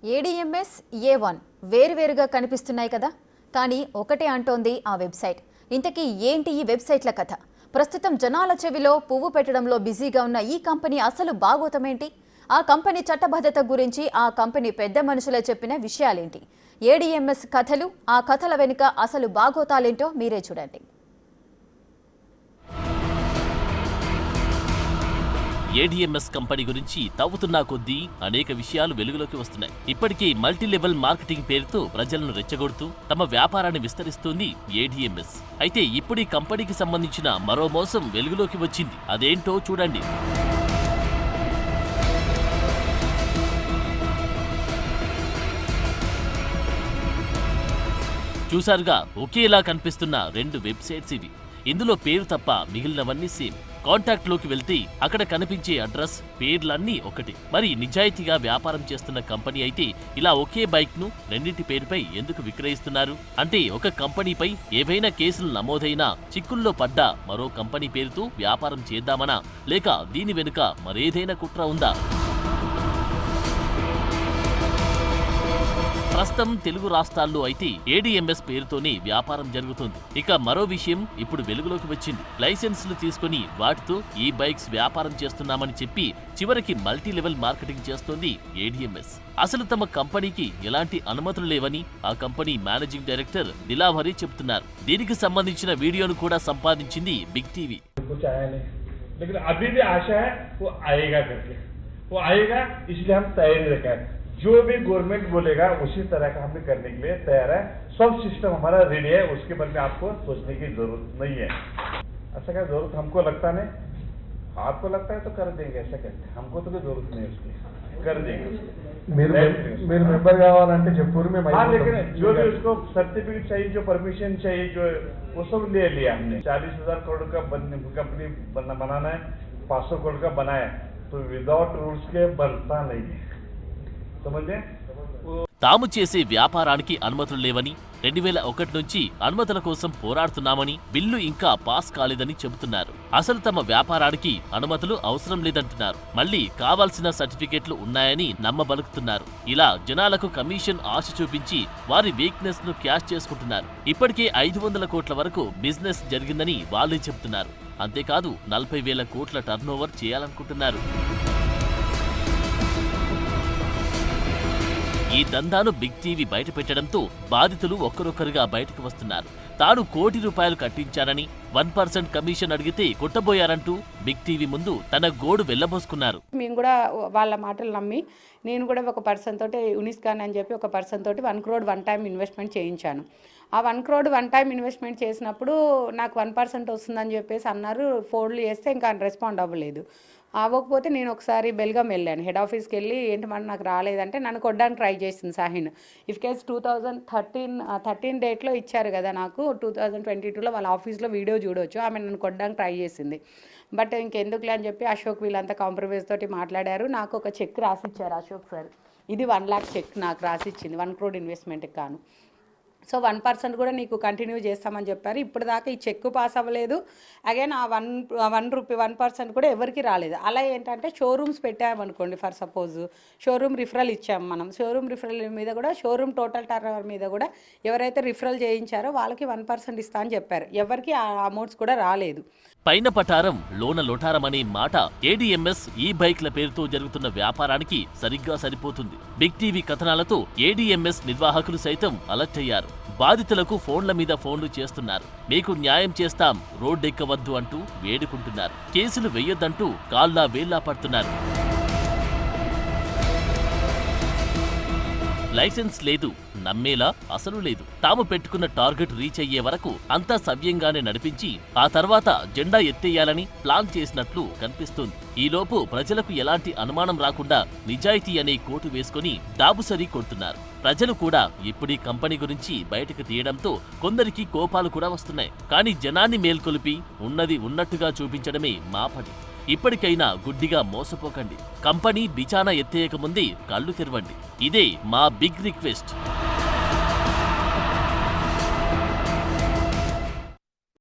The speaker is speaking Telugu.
ఏడీఎంఎస్ ఏ1 వేరువేరుగా కనిపిస్తున్నాయి కదా, కానీ ఒకటే అంటోంది ఆ వెబ్సైట్. ఇంతకీ ఏంటి ఈ వెబ్సైట్ల కథ? ప్రస్తుతం జనాల చెవిలో పువ్వు పెట్టడంలో బిజీగా ఉన్న ఈ కంపెనీ అసలు బాగోతమేంటి? ఆ కంపెనీ చట్టబద్ధత గురించి ఆ కంపెనీ పెద్ద మనుషులే చెప్పిన విషయాలేంటి? ఏడీఎంఎస్ కథలు, ఆ కథల వెనుక అసలు బాగోతాలేంటో మీరే చూడండి. ఏడీఎంఎస్ కంపెనీ గురించి తవ్వుతున్నా కొద్దీ అనేక విషయాలు వెలుగులోకి వస్తున్నాయి. ఇప్పటికే మల్టీలెవెల్ మార్కెటింగ్ పేరుతో ప్రజలను రెచ్చగొడుతూ తమ వ్యాపారాన్ని విస్తరిస్తోంది ఏడీఎంఎస్. అయితే ఇప్పుడు ఈ కంపెనీకి సంబంధించిన మరో మోసం వెలుగులోకి వచ్చింది. అదేంటో చూడండి. చూసారుగా, ఒకేలా కనిపిస్తున్న రెండు వెబ్సైట్స్ ఇవి. ఇందులో పేరు తప్ప మిగిలినవన్నీ సేమ్. కాంటాక్ట్ లోకి వెళ్తే అక్కడ కనిపించే అడ్రస్, పేర్లన్నీ ఒకటి. మరి నిజాయితీగా వ్యాపారం చేస్తున్న కంపెనీ అయితే ఇలా ఒకే బైక్ ను రెండింటి పేరుపై ఎందుకు విక్రయిస్తున్నారు? అంటే ఒక కంపెనీపై ఏవైనా కేసులు నమోదైనా చిక్కుల్లో పడ్డా మరో కంపెనీ పేరుతో వ్యాపారం చేద్దామనా, లేక దీని వెనుక మరేదైనా కుట్ర ఉందా? ప్రస్తుతం తెలుగు రాష్ట్రాల్లో అయితే ఏడీఎంఎస్ పేరుతోనే వ్యాపారం జరుగుతుంది. ఇక మరో విషయం ఇప్పుడు వెలుగులోకి వచ్చింది. లైసెన్సులు తీసుకుని వాటితో ఈ బైక్స్ వ్యాపారం చేస్తున్నామని చెప్పి చివరికి మల్టీ లెవెల్ మార్కెటింగ్ చేస్తోంది ఏడీఎంఎస్. అసలు తమ కంపెనీకి ఎలాంటి అనుమతులు లేవని ఆ కంపెనీ మేనేజింగ్ డైరెక్టర్ దిలావరి చెబుతున్నారు. దీనికి సంబంధించిన వీడియోను కూడా సంపాదించింది బిగ్ టీవీ. जो भी गवर्नमेंट बोलेगा उसी तरह का हम करने के लिए तैयार है. सब सिस्टम हमारा रेडी है. उसके बारे में आपको सोचने की जरूरत नहीं है. ऐसा क्या जरूरत हमको लगता नहीं, आपको लगता है तो कर देंगे. ऐसा कहते हैं, हमको तो कोई जरूरत नहीं उसकी, कर देंगे. मेरे मेंबर कावाలంటే जयपुर में. हाँ, लेकिन जो भी उसको सर्टिफिकेट चाहिए, जो परमिशन चाहिए, जो वो सब ले लिया हमने. 40,000 करोड़ का कंपनी बनाना है, 500 करोड़ का बनाया, तो विदाउट रूल्स के बनता नहीं है. తాము చేసే వ్యాపారానికి అనుమతులు లేవని, 2001 నుంచి అనుమతుల కోసం పోరాడుతున్నామని, బిల్లు ఇంకా పాస్ కాలేదని చెబుతున్నారు. అసలు తమ వ్యాపారానికి అనుమతులు అవసరం లేదంటున్నారు. మళ్లీ కావాల్సిన సర్టిఫికెట్లు ఉన్నాయని నమ్మబలుకుతున్నారు. ఇలా జనాలకు కమిషన్ ఆశ చూపించి వారి వీక్నెస్ ను క్యాష్ చేసుకుంటున్నారు. ఇప్పటికే 500 కోట్ల వరకు బిజినెస్ జరిగిందని వాళ్ళే చెబుతున్నారు. అంతేకాదు 40,000 కోట్ల టర్నోవర్ చేయాలనుకుంటున్నారు. ఈ దందాను బిగ్ టీవీ బయటపెట్టడంతో బాధితులు ఒక్కరొక్కరుగా బయటకు వస్తున్నారు. తాను ₹1 కోటి కట్టించానని 1% కమిషన్ అడిగితే కొట్టబోయారంటూ బిగ్ టీవీ ముందు తన గోడు వెళ్లబోసుకున్నారు. మేము కూడా వాళ్ళ మాటలు నమ్మి నేను కూడా ఒక పర్సన్ తోటి యునిస్కాన్ అని చెప్పి ఒక పర్సన్ తోటి 1 crore వన్ టైం ఇన్వెస్ట్మెంట్ చేయించాను. ఆ 1 crore వన్ టైం ఇన్వెస్ట్మెంట్ చేసినప్పుడు నాకు 1% వస్తుందని చెప్పేసి అన్నారు. ఫోన్లు చేస్తే ఇంకా రెస్పాండ్ అవ్వలేదు. అవ్వకపోతే నేను ఒకసారి బెల్గాం వెళ్ళాను. హెడ్ ఆఫీస్కి వెళ్ళి ఏంటి మరి నాకు రాలేదంటే నన్ను కొట్టడానికి ట్రై చేసింది సాహిన్. ఇఫ్ కేస్ 2013 డేట్లో ఇచ్చారు కదా నాకు, 2022లో వాళ్ళ ఆఫీస్లో వీడియో చూడవచ్చు. ఆమె నన్ను కొట్టడానికి ట్రై చేసింది. బట్ ఇంకెందుకులే అని చెప్పి అశోక్ వీళ్ళంతా కాంప్రమైజ్ తోటి మాట్లాడారు. నాకు ఒక చెక్ రాసిచ్చారు అశోక్ సార్. ఇది 1 lakh చెక్ నాకు రాసిచ్చింది 1 crore ఇన్వెస్ట్మెంట్కి కాను. సో 1% కూడా నీకు కంటిన్యూ చేస్తామని చెప్పారు. ఇప్పుడు దాకా ఈ చెక్ పాస్ అవ్వలేదు. అగైన్ ఆ 1% కూడా ఎవరికి రాలేదు. అలా ఏంటంటే షోరూమ్స్ పెట్టామనుకోండి, ఫర్ సపోజ్ షోరూమ్ రిఫరల్ ఇచ్చాము మనం. షోరూమ్ రిఫరల్ మీద కూడా, షోరూమ్ టోటల్ టర్నోవర్ మీద కూడా ఎవరైతే రిఫరల్ చేయించారో వాళ్ళకి 1% ఇస్తా అని చెప్పారు. ఎవరికి ఆ అమౌంట్స్ కూడా రాలేదు. పైన పటారం లోన లోటారం అనే మాట ఏడీఎంఎస్ ఈ బైక్ల పేరుతో జరుగుతున్న వ్యాపారానికి సరిగ్గా సరిపోతుంది. బిగ్ టీవీ కథనాలతో ఏడీఎంఎస్ నిర్వాహకులు సైతం అలర్ట్ అయ్యారు. బాధితులకు ఫోన్ల మీద ఫోన్లు చేస్తున్నారు. మీకు న్యాయం చేస్తాం, రోడ్డెక్కవద్దు అంటూ వేడుకుంటున్నారు. కేసులు వెయ్యొద్దంటూ కాళ్ళా వేళ్లా పడుతున్నారు. లైసెన్స్ లేదు, నమ్మేలా అసలు లేదు. తాము పెట్టుకున్న టార్గెట్ రీచ్ అయ్యే వరకు అంతా సవ్యంగానే నడిపించి ఆ తర్వాత జెండా ఎత్తేయాలని ప్లాన్ చేసినట్లు కనిపిస్తుంది. ఈలోపు ప్రజలకు ఎలాంటి అనుమానం రాకుండా నిజాయితీ అనే కోటు వేసుకుని డాబుసరి కొడుతున్నారు. ప్రజలు కూడా ఇప్పుడీ కంపెనీ గురించి బయటకు తీయడంతో కొందరికి కోపాలు కూడా వస్తున్నాయి. కానీ జనాన్ని మేల్కొలిపి ఉన్నది ఉన్నట్టుగా చూపించడమే మా పని. ఇప్పటికైనా గుడ్డిగా మోసపోకండి. కంపెనీ బిచానా ఎత్తేయకముందే కళ్ళు తెరవండి. ఇదే మా బిగ్ రిక్వెస్ట్.